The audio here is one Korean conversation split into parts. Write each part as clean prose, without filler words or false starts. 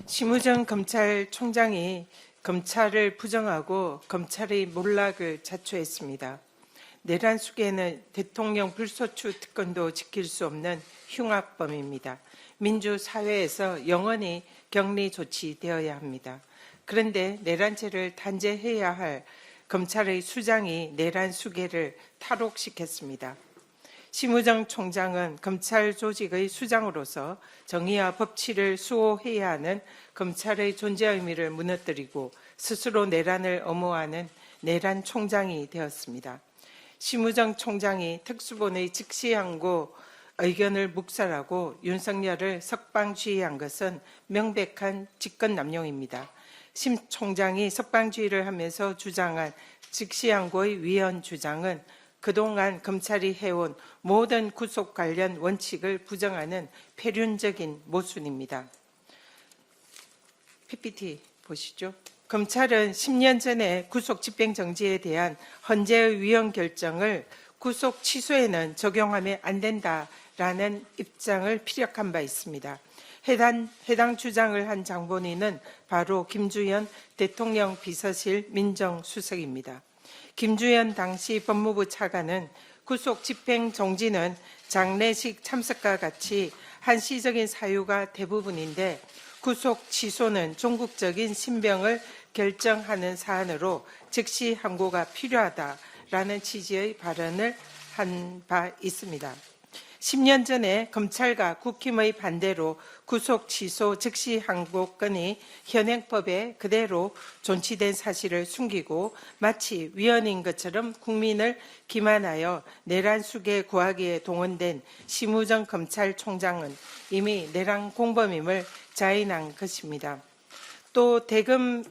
심우정 검찰총장이 검찰을 부정하고 검찰의 몰락을 자초했습니다. 내란 수계는 대통령 불소추 특권도 지킬 수 없는 흉악범입니다. 민주사회에서 영원히 격리 조치되어야 합니다. 그런데 내란죄를 단죄해야 할 검찰의 수장이 내란 수계를 탈옥시켰습니다. 심우정 총장은 검찰 조직의 수장으로서 정의와 법치를 수호해야 하는 검찰의 존재 의미를 무너뜨리고 스스로 내란을 엄호하는 내란 총장이 되었습니다. 심우정 총장이 특수본의 즉시항고 의견을 묵살하고 윤석열을 석방주의한 것은 명백한 직권남용입니다. 심 총장이 석방주의를 하면서 주장한 즉시항고의 위헌 주장은 그동안 검찰이 해온 모든 구속 관련 원칙을 부정하는 폐륜적인 모순입니다. PPT 보시죠. 검찰은 10년 전에 구속 집행정지에 대한 헌재의 위헌 결정을 구속 취소에는 적용하면 안 된다라는 입장을 피력한 바 있습니다. 해당 주장을 한 장본인은 바로 김주현 대통령 비서실 민정수석입니다. 김주현 당시 법무부 차관은 구속 집행 정지는 장례식 참석과 같이 한시적인 사유가 대부분인데 구속 취소는 종국적인 신병을 결정하는 사안으로 즉시 항고가 필요하다라는 취지의 발언을 한 바 있습니다. 10년 전에 검찰과 국힘의 반대로 구속 취소 즉시 항고권이 현행법에 그대로 존치된 사실을 숨기고 마치 위헌인 것처럼 국민을 기만하여 내란 수계 구하기에 동원된 심우정 검찰총장은 이미 내란 공범임을 자인한 것입니다. 또 대검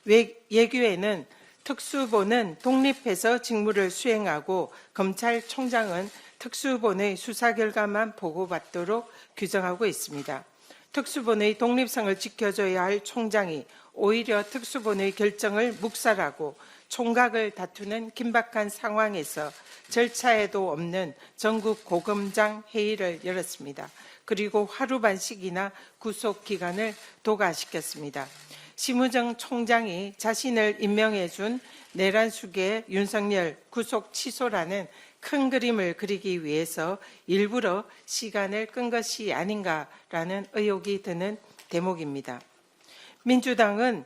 예규에는 특수본은 독립해서 직무를 수행하고 검찰총장은 특수본의 수사 결과만 보고받도록 규정하고 있습니다. 특수본의 독립성을 지켜줘야 할 총장이 오히려 특수본의 결정을 묵살하고 총각을 다투는 긴박한 상황에서 절차에도 없는 전국 고검장 회의를 열었습니다. 그리고 하루 반씩이나 구속 기간을 도과시켰습니다. 심우정 총장이 자신을 임명해 준 내란 수계 윤석열 구속 취소라는 큰 그림을 그리기 위해서 일부러 시간을 끈 것이 아닌가라는 의혹이 드는 대목입니다. 민주당은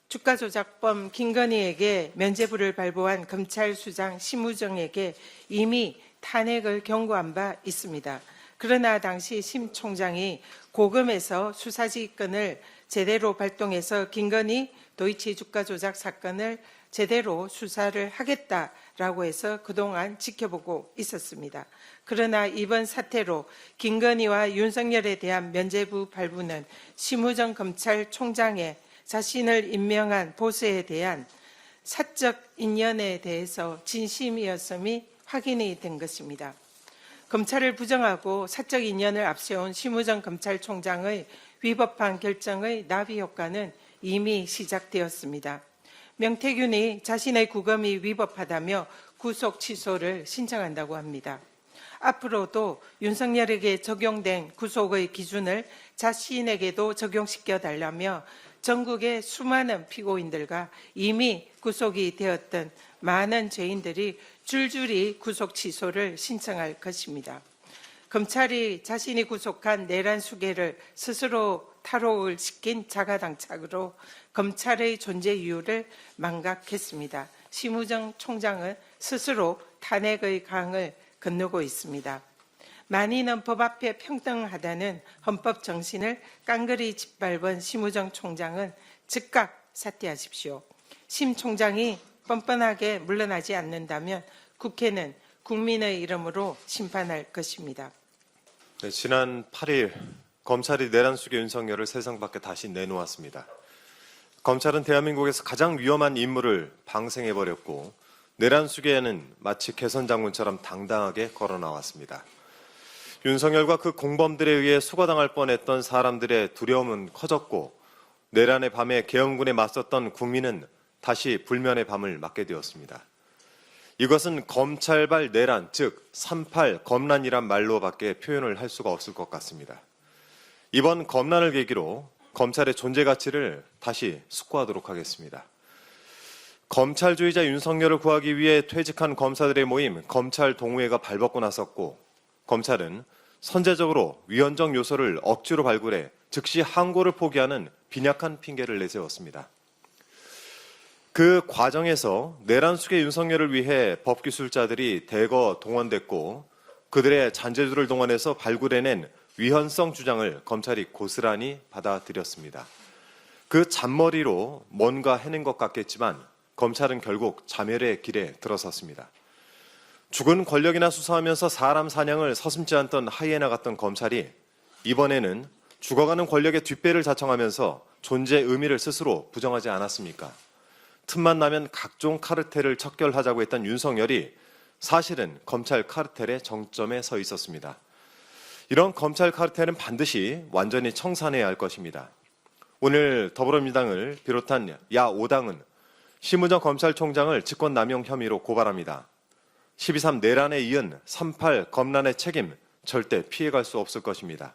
주가조작범 김건희에게 면죄부를 발부한 검찰수장 심우정에게 이미 탄핵을 경고한 바 있습니다. 그러나 당시 심 총장이 고검에서 수사지휘권을 제대로 발동해서 김건희 도이치 주가조작 사건을 제대로 수사를 하겠다라고 해서 그동안 지켜보고 있었습니다. 그러나 이번 사태로 김건희와 윤석열에 대한 면죄부 발부는 심우정 검찰총장의 자신을 임명한 보수에 대한 사적 인연에 대해서 진심이었음이 확인이 된 것입니다. 검찰을 부정하고 사적 인연을 앞세운 심우정 검찰총장의 위법한 결정의 나비 효과는 이미 시작되었습니다. 명태균이 자신의 구검이 위법하다며 구속 취소를 신청한다고 합니다. 앞으로도 윤석열에게 적용된 구속의 기준을 자신에게도 적용시켜 달라며 전국의 수많은 피고인들과 이미 구속이 되었던 많은 죄인들이 줄줄이 구속 취소를 신청할 것입니다. 검찰이 자신이 구속한 내란 수계를 스스로 탈옥을 시킨 자가당착으로 검찰의 존재 이유를 망각했습니다. 심우정 총장은 스스로 탄핵의 강을 건너고 있습니다. 만인은 법 앞에 평등하다는 헌법 정신을 깡그리 짓밟은 심우정 총장은 즉각 사퇴하십시오. 심 총장이 뻔뻔하게 물러나지 않는다면 국회는 국민의 이름으로 심판할 것입니다. 네, 지난 8일 검찰이 내란 수계 윤석열을 세상 밖에 다시 내놓았습니다. 검찰은 대한민국에서 가장 위험한 인물을 방생해버렸고 내란 수계에는 마치 개선 장군처럼 당당하게 걸어 나왔습니다. 윤석열과 그 공범들에 의해 수거당할 뻔했던 사람들의 두려움은 커졌고 내란의 밤에 계엄군에 맞섰던 국민은 다시 불면의 밤을 맞게 되었습니다. 이것은 검찰발 내란, 즉 3.8 검란이란 말로밖에 표현을 할 수가 없을 것 같습니다. 이번 검란을 계기로 검찰의 존재 가치를 다시 숙고하도록 하겠습니다. 검찰주의자 윤석열을 구하기 위해 퇴직한 검사들의 모임 검찰 동호회가 발벗고 나섰고, 검찰은 선제적으로 위헌적 요소를 억지로 발굴해 즉시 항고를 포기하는 빈약한 핑계를 내세웠습니다. 그 과정에서 내란 수계 윤석열을 위해 법기술자들이 대거 동원됐고, 그들의 잔재주를 동원해서 발굴해낸 위헌성 주장을 검찰이 고스란히 받아들였습니다. 그 잔머리로 뭔가 해낸 것 같겠지만 검찰은 결국 자멸의 길에 들어섰습니다. 죽은 권력이나 수사하면서 사람 사냥을 서슴지 않던 하이에나 같던 검찰이 이번에는 죽어가는 권력의 뒷배를 자청하면서 존재 의미를 스스로 부정하지 않았습니까? 틈만 나면 각종 카르텔을 척결하자고 했던 윤석열이 사실은 검찰 카르텔의 정점에 서 있었습니다. 이런 검찰 카르텔은 반드시 완전히 청산해야 할 것입니다. 오늘 더불어민주당을 비롯한 야5당은 심우정 검찰총장을 직권남용 혐의로 고발합니다. 12.3 내란에 이은 3.8 검란의 책임 절대 피해갈 수 없을 것입니다.